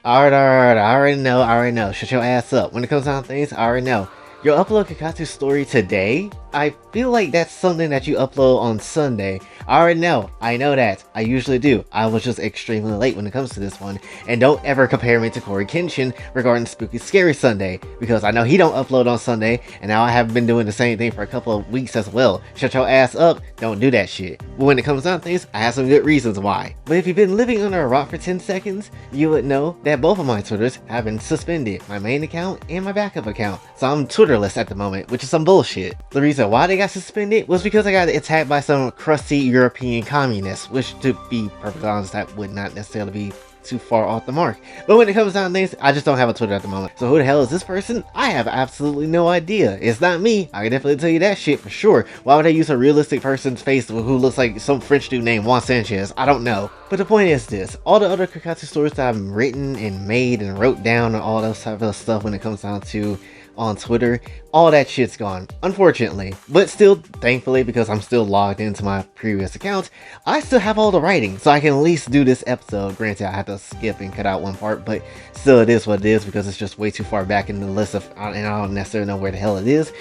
Alright, I already know. Shut your ass up. When it comes down to things, I already know. Your upload Kakatsu story today? I feel like that's something that you upload on Sunday. I already know. I know that. I usually do. I was just extremely late when it comes to this one. And don't ever compare me to Corey Kenshin regarding Spooky Scary Sunday, because I know he don't upload on Sunday, and now I have been doing the same thing for a couple of weeks as well. Shut your ass up. Don't do that shit. But when it comes down to things, I have some good reasons why. But if you've been living under a rock for 10 seconds, you would know that both of my Twitters have been suspended. My main account and my backup account. So I'm Twitterless at the moment, which is some bullshit. The reason why they got suspended was because I got attacked by some crusty European communists, which, to be perfectly honest, that would not necessarily be too far off the mark. But when it comes down to things, I just don't have a Twitter at the moment. So who the hell is this person? I have absolutely no idea. It's not me. I can definitely tell you that shit for sure. Why would I use a realistic person's face who looks like some French dude named Juan Sanchez? I don't know. But the point is this. All the other Kakatsu stories that I've written and made and wrote down and all those type of stuff when it comes down to on Twitter, all that shit's gone, unfortunately. But still, thankfully, because I'm still logged into my previous account, I still have all the writing, so I can at least do this episode. Granted, I have to skip and cut out one part, but still it is what it is because it's just way too far back in the list of, and I don't necessarily know where the hell it is.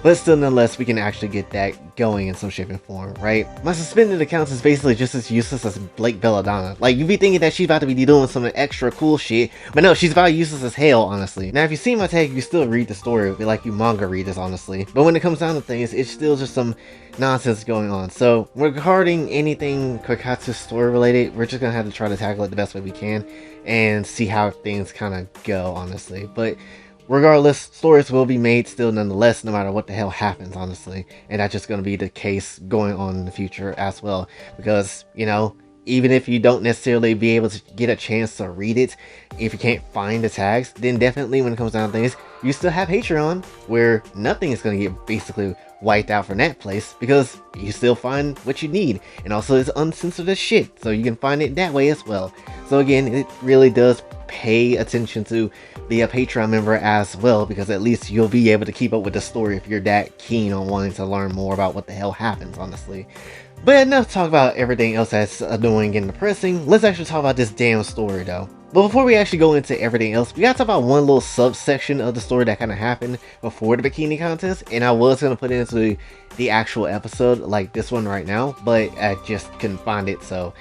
But still, nonetheless, we can actually get that going in some shape and form, right? My suspended account is basically just as useless as Blake Belladonna. Like, you be thinking that she's about to be doing some extra cool shit, but no, she's about useless as hell, honestly. Now, if you see my tag, you still read the story, like you manga readers, honestly. But when it comes down to things, it's still just some nonsense going on. So, regarding anything Kakatsu story related, we're just gonna have to try to tackle it the best way we can and see how things kind of go, honestly. But regardless, stories will be made still nonetheless, no matter what the hell happens, honestly. And that's just going to be the case going on in the future as well. Because, you know, even if you don't necessarily be able to get a chance to read it, if you can't find the tags, then definitely when it comes down to things, you still have Patreon, where nothing is going to get basically wiped out from that place, because you still find what you need. And also it's uncensored as shit, so you can find it that way as well. So again, it really does pay attention to be a Patreon member as well, because at least you'll be able to keep up with the story if you're that keen on wanting to learn more about what the hell happens, honestly. But enough talk about everything else that's annoying and depressing. Let's actually talk about this damn story though. But before we actually go into everything else, we gotta talk about one little subsection of the story that kind of happened before the bikini contest, and I was gonna put it into the actual episode like this one right now, but I just couldn't find it, so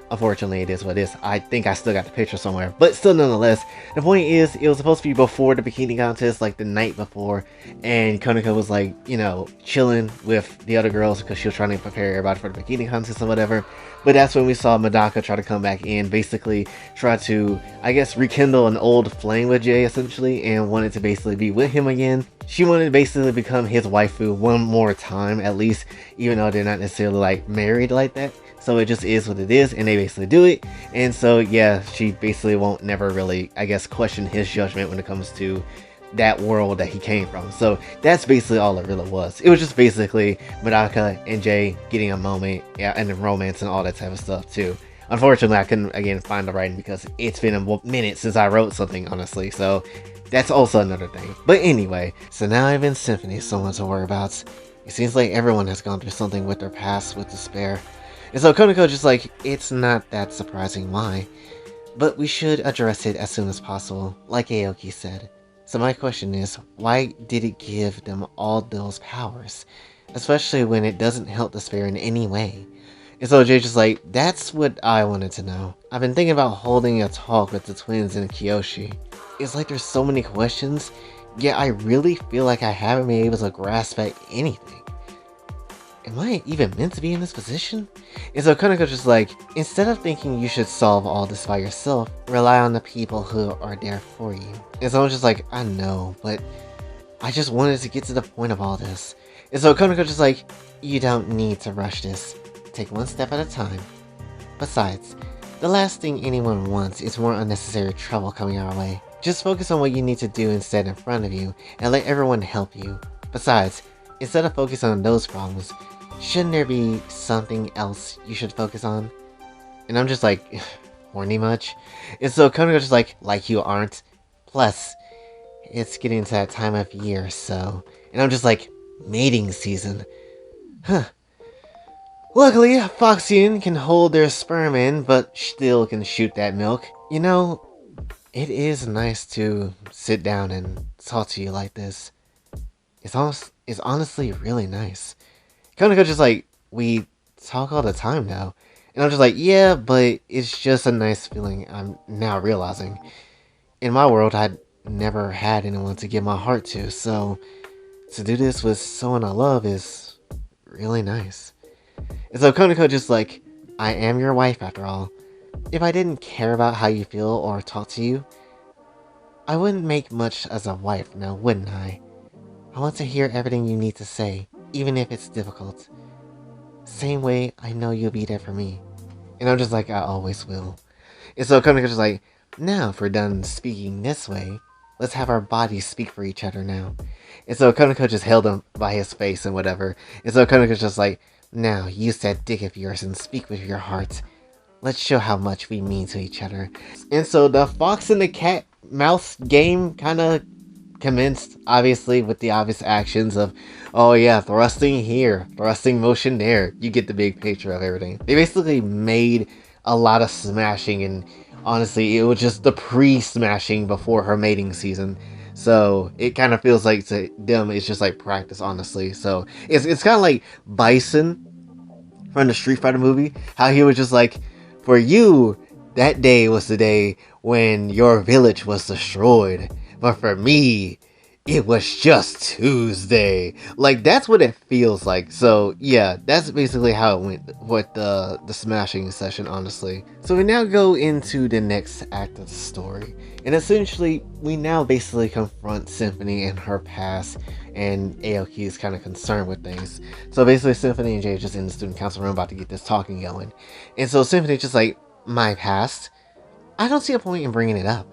unfortunately, it is what it is. I think I still got the picture somewhere. But still, nonetheless, the point is, it was supposed to be before the bikini contest, like the night before. And Koniko was like, you know, chilling with the other girls because she was trying to prepare everybody for the bikini contest or whatever. But that's when we saw Madaka try to come back in, basically try to, I guess, rekindle an old flame with Jay, essentially, and wanted to basically be with him again. She wanted to basically become his waifu one more time, at least, even though they're not necessarily, like, married like that. So it just is what it is, and they basically do it. And so, yeah, she basically won't never really, I guess, question his judgment when it comes to that world that he came from. So that's basically all it really was. It was just basically Madaka and Jay getting a moment, yeah, and then romance and all that type of stuff too. Unfortunately, I couldn't, again, find the writing because it's been a minute since I wrote something, honestly. So that's also another thing. But anyway, so now I've been Symphony, someone to worry about. It seems like everyone has gone through something with their past with despair. And so Koniko just like, it's not that surprising why, but we should address it as soon as possible, like Aoki said. So my question is, why did it give them all those powers? Especially when it doesn't help despair in any way. And so Jay's just like, that's what I wanted to know. I've been thinking about holding a talk with the twins in Kyoshi. It's like there's so many questions, yet I really feel like I haven't been able to grasp at anything. Am I even meant to be in this position? And so Koniko's just like, instead of thinking you should solve all this by yourself, rely on the people who are there for you. And so I'm just like, I know, but I just wanted to get to the point of all this. And so Koniko's just like, you don't need to rush this. Take one step at a time. Besides, the last thing anyone wants is more unnecessary trouble coming our way. Just focus on what you need to do instead in front of you, and let everyone help you. Besides, instead of focusing on those problems, shouldn't there be something else you should focus on? And I'm just like, horny much? And so Konoko's just like you aren't. Plus, it's getting to that time of year, so. And I'm just like, mating season. Huh. Luckily, Foxian can hold their sperm in, but still can shoot that milk. You know, It is nice to sit down and talk to you like this. It's honestly really nice. Konako just like, we talk all the time now. And I'm just like, yeah, but it's just a nice feeling I'm now realizing. In my world, I'd never had anyone to give my heart to, so to do this with someone I love is really nice. And so Konako just like, I am your wife after all. If I didn't care about how you feel or talk to you, I wouldn't make much as a wife now, wouldn't I? I want to hear everything you need to say, even if it's difficult. Same way I know you'll be there for me. And I'm just like, I always will. And so Konako's just like, now if we're done speaking this way, let's have our bodies speak for each other now. And so Konako just held him by his face and whatever. And so Konako's just like, now use that dick of yours and speak with your heart. Let's show how much we mean to each other. And so the fox and the cat mouse game kind of commenced, obviously, with the obvious actions of, oh yeah, thrusting here, thrusting motion there. You get the big picture of everything. They basically made a lot of smashing, and honestly, it was just the pre-smashing before her mating season. So it kind of feels like to them it's just like practice, honestly. So it's kind of like Bison from the Street Fighter movie, how he was just like, for you, that day was the day when your village was destroyed. But for me, it was just Tuesday. Like, that's what it feels like. So, yeah, that's basically how it went with the smashing session, honestly. So we now go into the next act of the story. And essentially, we now basically confront Symphony and her past, and Aoki is kind of concerned with things. So basically, Symphony and Jay are just in the student council room about to get this talking going. And so Symphony's just like, my past? I don't see a point in bringing it up.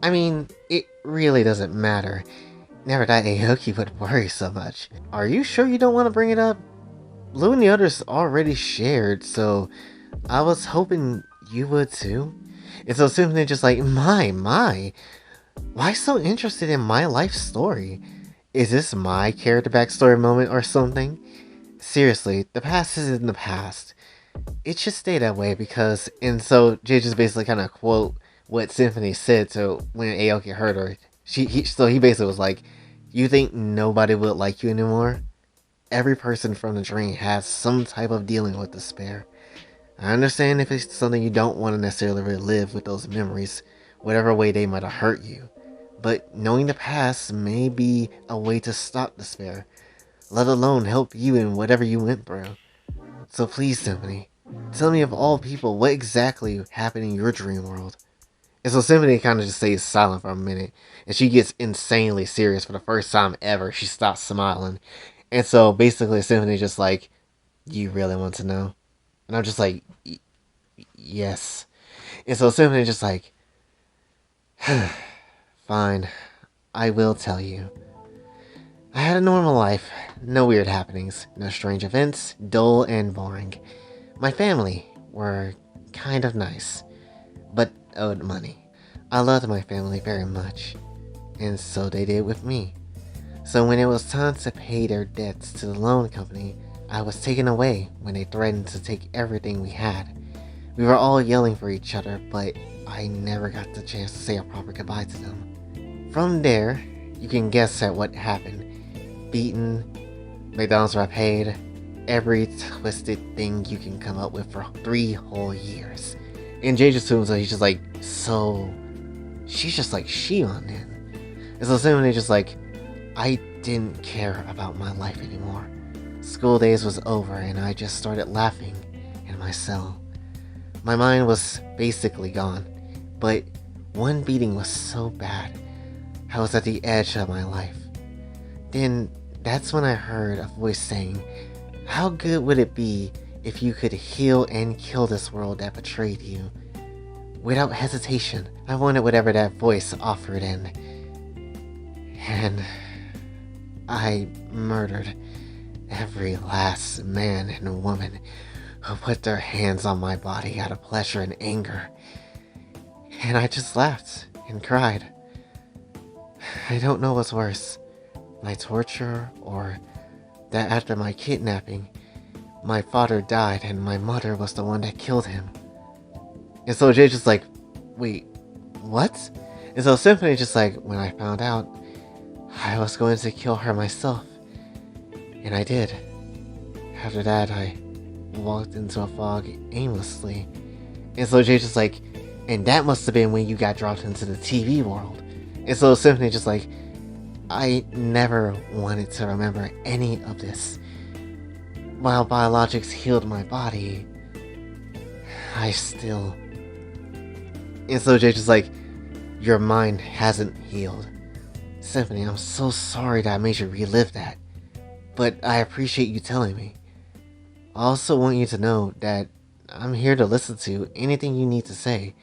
I mean, it really doesn't matter. Never thought Aoki would worry so much. Are you sure you don't want to bring it up? Blue and the others already shared, so I was hoping you would too. And so Symphony just like, my, why so interested in my life story? Is this my character backstory moment or something? Seriously, the past is in the past. It should stay that way because, and so Jay just basically kind of quote what Symphony said to when Aoki heard her. So he basically was like, you think nobody would like you anymore? Every person from the dream has some type of dealing with despair. I understand if it's something you don't want to necessarily relive with those memories, whatever way they might have hurt you. But knowing the past may be a way to stop despair, let alone help you in whatever you went through. So please, Symphony, tell me of all people what exactly happened in your dream world. And so Symphony kind of just stays silent for a minute, and she gets insanely serious for the first time ever. She stops smiling. And so basically Symphony just like, you really want to know? And I'm just like, yes. And so Symphony just like, fine, I will tell you. I had a normal life, no weird happenings, no strange events, dull and boring. My family were kind of nice, but owed money. I loved my family very much, and so they did with me. So when it was time to pay their debts to the loan company, I was taken away when they threatened to take everything we had. We were all yelling for each other, but I never got the chance to say a proper goodbye to them. From there, you can guess at what happened. Beaten, McDonald's were paid, every twisted thing you can come up with for 3 whole years. And Jay just assumes that he's just like, so she's just like Shion then. And so Symphony just like, I didn't care about my life anymore. School days was over and I just started laughing in my cell. My mind was basically gone, but one beating was so bad, I was at the edge of my life. Then that's when I heard a voice saying, how good would it be if you could heal and kill this world that betrayed you? Without hesitation, I wanted whatever that voice offered and I murdered every last man and woman who put their hands on my body out of pleasure and anger. And I just laughed and cried. I don't know what's worse, my torture or that after my kidnapping, my father died and my mother was the one that killed him. And so Jay's just like, wait, what? And so Symphony just like, when I found out, I was going to kill her myself. And I did. After that, I walked into a fog aimlessly. And so Jay's just like, and that must have been when you got dropped into the TV world. And so Symphony just like, I never wanted to remember any of this. While biologics healed my body, I still... And so Jay's just like, your mind hasn't healed. Symphony, I'm so sorry that I made you relive that. But I appreciate you telling me. I also want you to know that I'm here to listen to anything you need to say.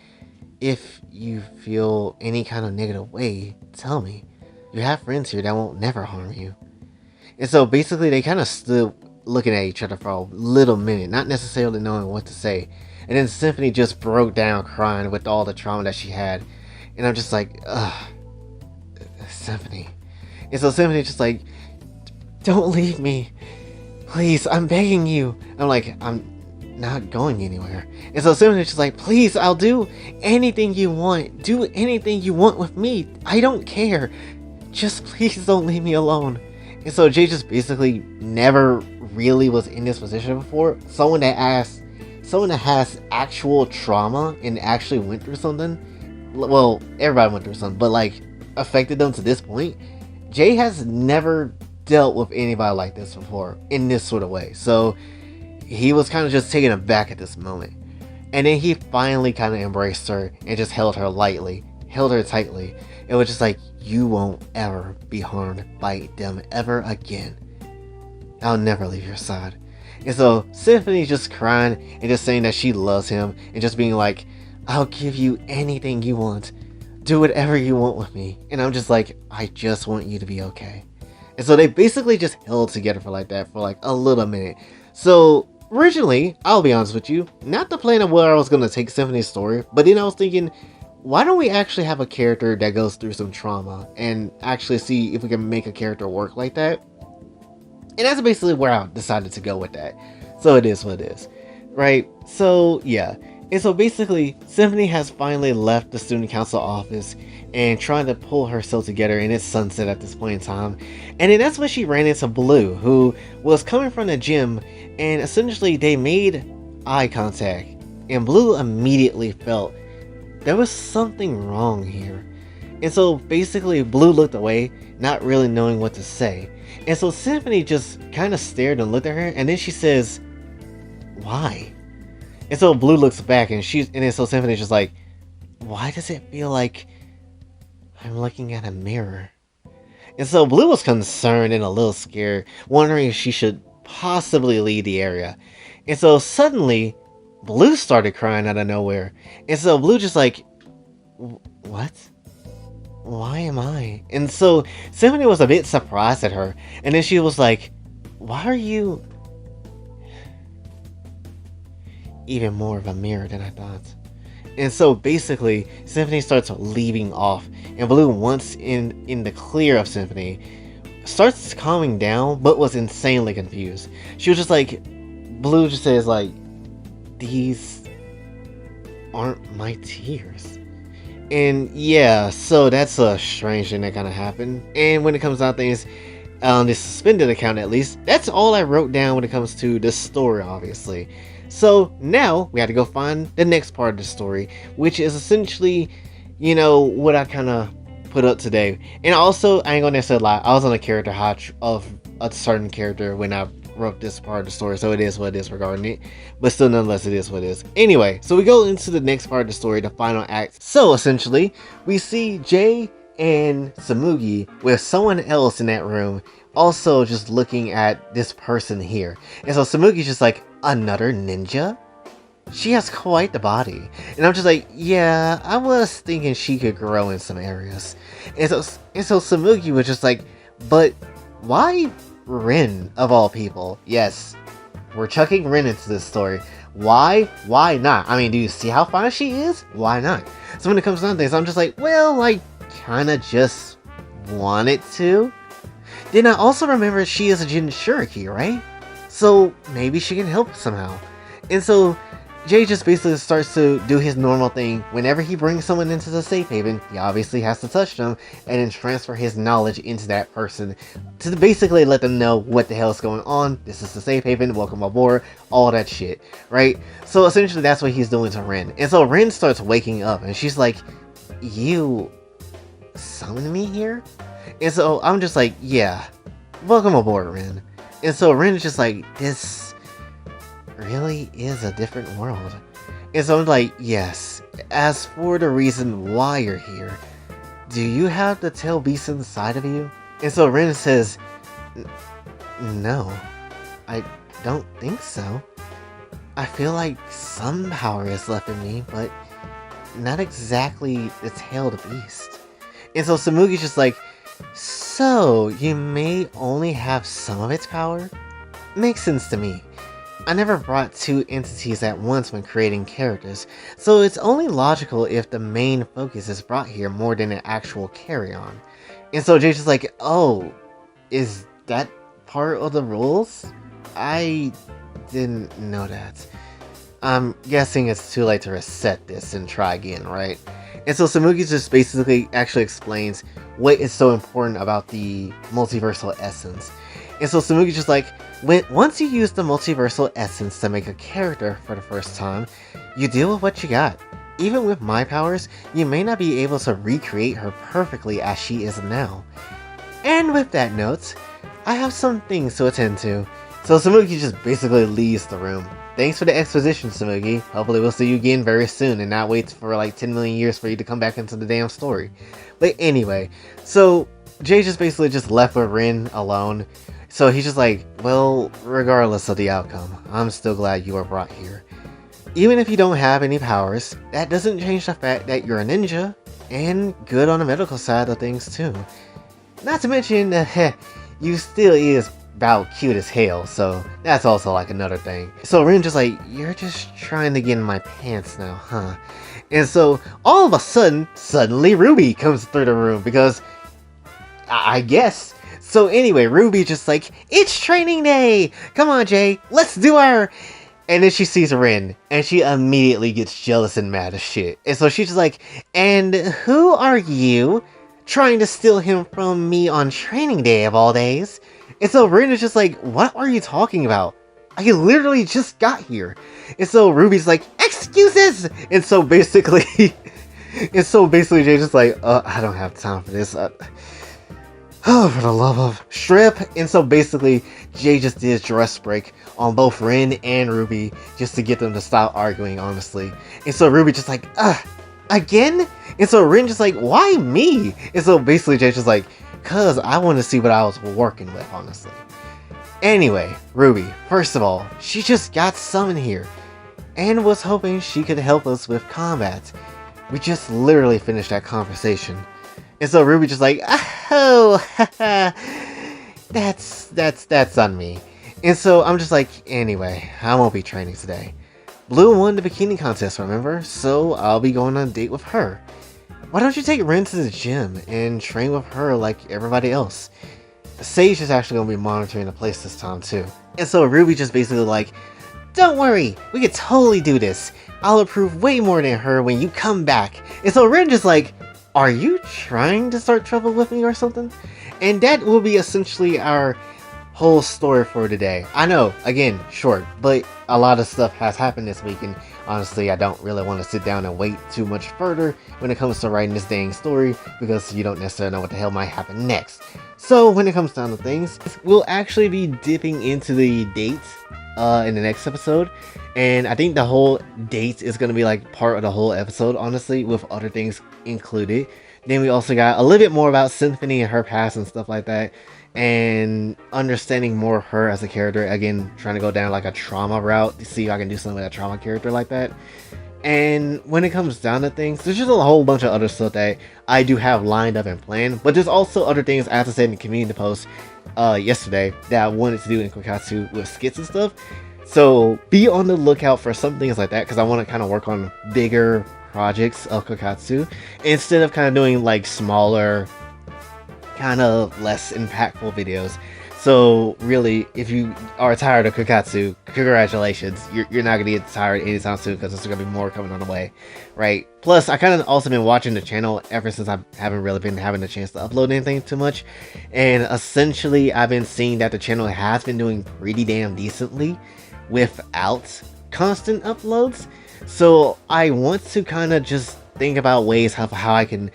If you feel any kind of negative way, tell me. You have friends here that won't never harm you. And so basically they kind of stood looking at each other for a little minute, not necessarily knowing what to say. And then Symphony just broke down crying with all the trauma that she had. And I'm just like, ugh, Symphony. And so Symphony's just like, don't leave me. Please, I'm begging you. I'm like, I'm not going anywhere. And so Symphony's just like, please, I'll do anything you want. Do anything you want with me. I don't care. Just please don't leave me alone. And so Jay just basically never really was in this position before. Someone that has actual trauma and actually went through something. Well, everybody went through something, but like affected them to this point. Jay has never dealt with anybody like this before in this sort of way. So he was kind of just taken aback at this moment. And then he finally kind of embraced her and just held her tightly. It was just like, you won't ever be harmed by them ever again. I'll never leave your side. And so Symphony's just crying and just saying that she loves him and just being like, I'll give you anything you want. Do whatever you want with me. And I'm just like, I just want you to be okay. And so they basically just held together for like that for like a little minute. So originally, I'll be honest with you, not the plan of where I was going to take Symphony's story, but then I was thinking, why don't we actually have a character that goes through some trauma and actually see if we can make a character work like that? And that's basically where I decided to go with that. So it is what it is, right? So yeah. And so basically, Symphony has finally left the student council office and trying to pull herself together, and it's sunset at this point in time. And then that's when she ran into Blue, who was coming from the gym, and essentially they made eye contact. And Blue immediately felt there was something wrong here. And so basically Blue looked away, not really knowing what to say. And so Symphony just kind of stared and looked at her, and then she says, why? And so Blue looks back, and then so Symphony's just like, why does it feel like I'm looking at a mirror? And so Blue was concerned and a little scared, wondering if she should possibly leave the area. And so suddenly, Blue started crying out of nowhere. And so Blue just like, what? Why am I? And so Symphony was a bit surprised at her. And then she was like, why are you even more of a mirror than I thought? And so basically Symphony starts leaving off, and Blue, once in the clear of Symphony, starts calming down, but was insanely confused. She was just like, Blue just says like, these aren't my tears. And yeah, so that's a strange thing that kind of happened. And when it comes down to things, on this suspended account at least, that's all I wrote down when it comes to the story, obviously. So now we have to go find the next part of the story, which is essentially, you know, what I kind of put up today. And also, I ain't gonna necessarily lie, I was on a character hotch of a certain character when I wrote this part of the story, so it is what it is regarding it. But still, nonetheless, it is what it is. Anyway, so we go into the next part of the story, the final act. So essentially, we see Jay and Samugi with someone else in that room, also just looking at this person here. And so Samugi's just like, another ninja? She has quite the body. And I'm just like, yeah, I was thinking she could grow in some areas. And so Samugi was just like, but why Rin of all people? Yes, we're chucking Rin into this story. Why? Why not? I mean, do you see how fine she is? Why not? So when it comes down to things, I'm just like, well, I kind of just wanted to. Then I also remember she is a Jinchuriki, right? So maybe she can help somehow. And so Jay just basically starts to do his normal thing. Whenever he brings someone into the safe haven, he obviously has to touch them and then transfer his knowledge into that person to basically let them know what the hell's going on. This is the safe haven, welcome aboard, all that shit, right? So essentially that's what he's doing to Rin. And so Rin starts waking up and she's like, you summoned me here? And so I'm just like, yeah, welcome aboard, Rin. And so Rin is just like, this really is a different world. And so I'm like, yes. As for the reason why you're here, do you have the tail beast inside of you? And so Rin says, no, I don't think so. I feel like some power is left in me, but not exactly the tailed beast. And so Samugi's just like, so you may only have some of its power? Makes sense to me. I never brought two entities at once when creating characters, so it's only logical if the main focus is brought here more than an actual carry-on. And so Jay's just like, oh, is that part of the rules? I didn't know that. I'm guessing it's too late to reset this and try again, right? And so Samugi just basically actually explains what is so important about the multiversal essence. And so Samugi's just like, once you use the multiversal essence to make a character for the first time, you deal with what you got. Even with my powers, you may not be able to recreate her perfectly as she is now. And with that note, I have some things to attend to. So Samugi just basically leaves the room. Thanks for the exposition, Samugi. Hopefully we'll see you again very soon and not wait for like 10 million years for you to come back into the damn story. But anyway, so Jay just basically just left with Rin alone. So he's just like, well, regardless of the outcome, I'm still glad you were brought here. Even if you don't have any powers, that doesn't change the fact that you're a ninja, and good on the medical side of things too. Not to mention that you still is about cute as hell, so that's also like another thing. So Rin just like, you're just trying to get in my pants now, huh? And so all of a sudden, suddenly Ruby comes through the room because, I guess. So anyway, Ruby just like, it's training day! Come on, Jay, let's do our... And then she sees Rin, and she immediately gets jealous and mad as shit. And so she's just like, and who are you? Trying to steal him from me on training day of all days? And so Rin is just like, what are you talking about? I literally just got here. And so Ruby's like, excuses! And so basically, Jay's just like, I don't have time for this. Oh, for the love of strip. And so basically, Jay just did dress break on both Rin and Ruby just to get them to stop arguing, honestly. And so Ruby just like, again? And so Rin just like, why me? And so basically Jay's just like, cause I want to see what I was working with, honestly. Anyway, Ruby, first of all, she just got summoned here and was hoping she could help us with combat. We just literally finished that conversation. And so Ruby just like, oh, that's on me. And so I'm just like, anyway, I won't be training today. Blue won the bikini contest, remember? So I'll be going on a date with her. Why don't you take Rin to the gym and train with her like everybody else? Sage is actually going to be monitoring the place this time too. And so Ruby just basically like, don't worry, we could totally do this. I'll improve way more than her when you come back. And so Rin just like, are you trying to start trouble with me or something? And that will be essentially our whole story for today. I know, again, short, but a lot of stuff has happened this week, and honestly, I don't really want to sit down and wait too much further when it comes to writing this dang story, because you don't necessarily know what the hell might happen next. So when it comes down to things, we'll actually be dipping into the dates in the next episode, and I think the whole dates is going to be like part of the whole episode, honestly, with other things included. Then we also got a little bit more about Symphony and her past and stuff like that, and understanding more of her as a character. Again, trying to go down like a trauma route to see if I can do something with a trauma character like that. And when it comes down to things, there's just a whole bunch of other stuff that I do have lined up and planned, but there's also other things I have to say in the community post yesterday that I wanted to do in Kokatsu with skits and stuff. So be on the lookout for some things like that, because I want to kind of work on bigger projects of Kokatsu instead of kind of doing like smaller, kind of less impactful videos. So really, if you are tired of Kakatsu, congratulations. You're not gonna get tired anytime soon because there's gonna be more coming on the way, right? Plus, I kind of also been watching the channel ever since I haven't really been having the chance to upload anything too much, and essentially I've been seeing that the channel has been doing pretty damn decently without constant uploads. So I want to kind of just think about ways how I can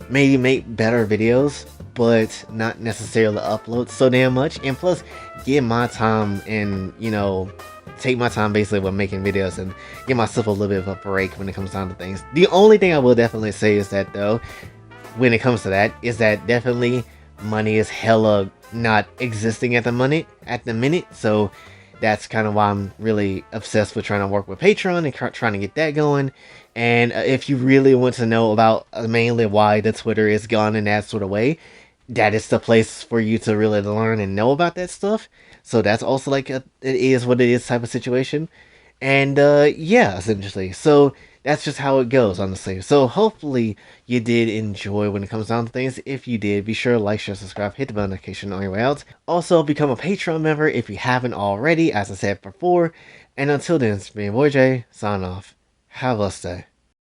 maybe make better videos, but not necessarily upload so damn much, and plus give my time and, you know, take my time basically when making videos and give myself a little bit of a break when it comes down to things. The only thing I will definitely say is that though, when it comes to that, is that definitely money is hella not existing at the minute, so that's kind of why I'm really obsessed with trying to work with Patreon and trying to get that going. And if you really want to know about mainly why the Twitter is gone in that sort of way, that is the place for you to really learn and know about that stuff. So that's also like it is what it is type of situation. And yeah, essentially. So that's just how it goes, honestly. So hopefully you did enjoy when it comes down to things. If you did, be sure to like, share, subscribe, hit the bell notification on your way out. Also, become a Patreon member if you haven't already, as I said before. And until then, it's me, Boy J, sign off. Have a blessed day.